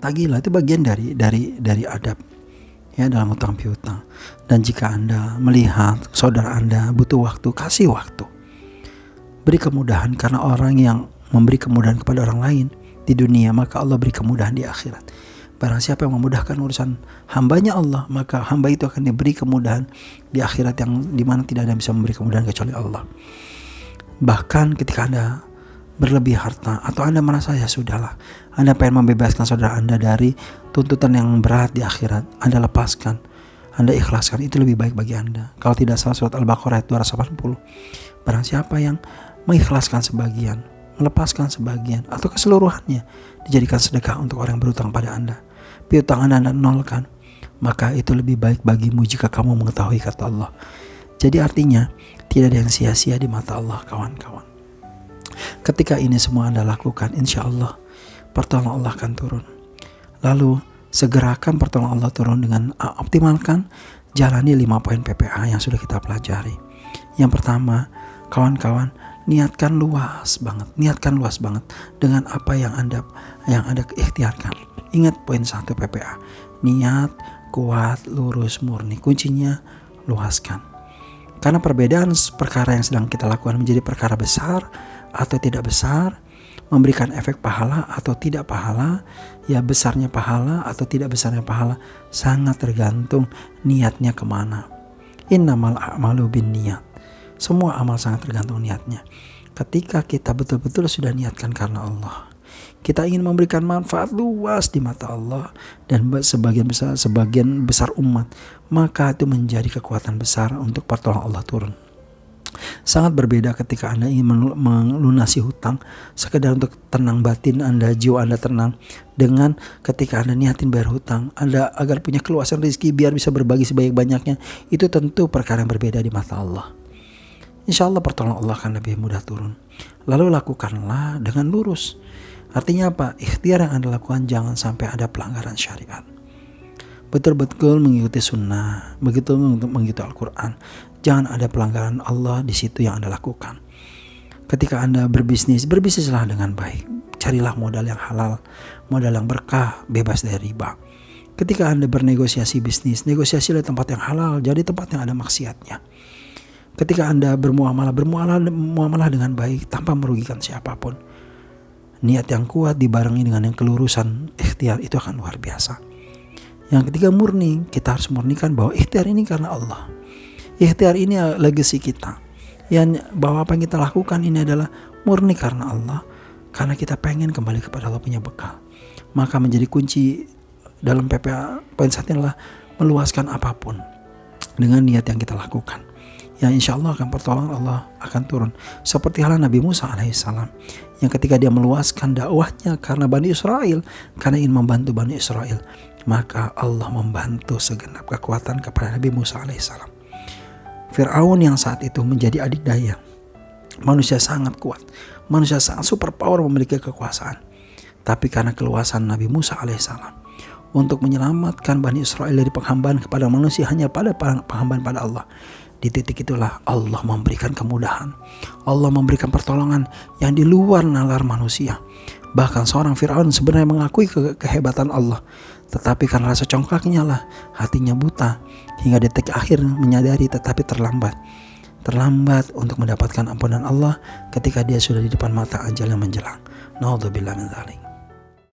Tagilah, itu bagian dari adab ya dalam hutang piutang. Dan jika Anda melihat saudara Anda butuh waktu, kasih waktu. Beri kemudahan, karena orang yang memberi kemudahan kepada orang lain di dunia, maka Allah beri kemudahan di akhirat. Barang siapa yang memudahkan urusan hambanya Allah, maka hamba itu akan diberi kemudahan di akhirat, yang dimana tidak ada yang bisa memberi kemudahan kecuali Allah. Bahkan ketika Anda berlebih harta, atau Anda merasa ya sudahlah, Anda pengen membebaskan saudara Anda dari tuntutan yang berat di akhirat, Anda lepaskan, Anda ikhlaskan, itu lebih baik bagi Anda. Kalau tidak salah surat Al-Baqarah ayat 280. Barang siapa yang mengikhlaskan sebagian, melepaskan sebagian, atau keseluruhannya dijadikan sedekah untuk orang yang berutang pada Anda, piutang Anda nolkan, maka itu lebih baik bagimu jika kamu mengetahui kata Allah. Jadi artinya tidak ada yang sia-sia di mata Allah, kawan-kawan. Ketika ini semua Anda lakukan, insya Allah pertolongan Allah akan turun. Lalu segerakan pertolongan Allah turun dengan optimalkan, jalani 5 poin PPA yang sudah kita pelajari. Yang pertama, kawan-kawan, niatkan luas banget dengan apa yang Anda ikhtiarkan. Ingat poin 1 PPA, niat kuat, lurus, murni. Kuncinya luaskan. Karena perbedaan perkara yang sedang kita lakukan menjadi perkara besar atau tidak besar, memberikan efek pahala atau tidak pahala, ya besarnya pahala atau tidak besarnya pahala, sangat tergantung niatnya kemana. Innamal a'malu binniyat. Semua amal sangat tergantung niatnya. Ketika kita betul-betul sudah niatkan karena Allah, kita ingin memberikan manfaat luas di mata Allah dan sebagian besar umat, maka itu menjadi kekuatan besar untuk pertolongan Allah turun. Sangat berbeda ketika Anda ingin melunasi hutang sekedar untuk tenang batin Anda, jiwa Anda tenang, dengan ketika Anda niatin bayar hutang Anda agar punya keluasan rezeki biar bisa berbagi sebanyak-banyaknya. Itu tentu perkara yang berbeda di mata Allah. Insya Allah pertolongan Allah akan lebih mudah turun. Lalu lakukanlah dengan lurus. Artinya apa? Ikhtiar yang Anda lakukan jangan sampai ada pelanggaran syariat. Betul-betul mengikuti sunnah, begitu mengikuti Al-Quran. Jangan ada pelanggaran Allah di situ yang Anda lakukan. Ketika Anda berbisnislah dengan baik. Carilah modal yang halal, modal yang berkah, bebas dari riba. Ketika Anda bernegosiasi bisnis, negosiasilah tempat yang halal, jadi tempat yang ada maksiatnya. Ketika Anda bermuamalah dengan baik tanpa merugikan siapapun. Niat yang kuat dibarengi dengan yang kelurusan ikhtiar, itu akan luar biasa. Yang ketiga, murni. Kita harus murnikan bahwa ikhtiar ini karena Allah. Ikhtiar ini legacy kita. Yang bahwa apa yang kita lakukan ini adalah murni karena Allah. Karena kita pengen kembali kepada Allah punya bekal. Maka menjadi kunci dalam PPA poin 1 adalah meluaskan apapun dengan niat yang kita lakukan. Ya insya Allah akan pertolongan Allah akan turun. Seperti halnya Nabi Musa alaihissalam, yang ketika dia meluaskan dakwahnya karena Bani Israel, karena ingin membantu Bani Israel, maka Allah membantu segenap kekuatan kepada Nabi Musa alaihissalam. Fir'aun yang saat itu menjadi adikdaya, manusia sangat kuat, manusia sangat super power, memiliki kekuasaan. Tapi karena keluasan Nabi Musa alaihissalam untuk menyelamatkan Bani Israel dari penghambaan kepada manusia hanya pada penghambaan pada Allah, di titik itulah Allah memberikan kemudahan. Allah memberikan pertolongan yang di luar nalar manusia. Bahkan seorang Fir'aun sebenarnya mengakui kehebatan Allah, tetapi karena rasa congkaknya lah hatinya buta, hingga detik akhir menyadari, tetapi terlambat untuk mendapatkan ampunan Allah ketika dia sudah di depan mata ajal yang menjelang. Naudzubillah min dzalik.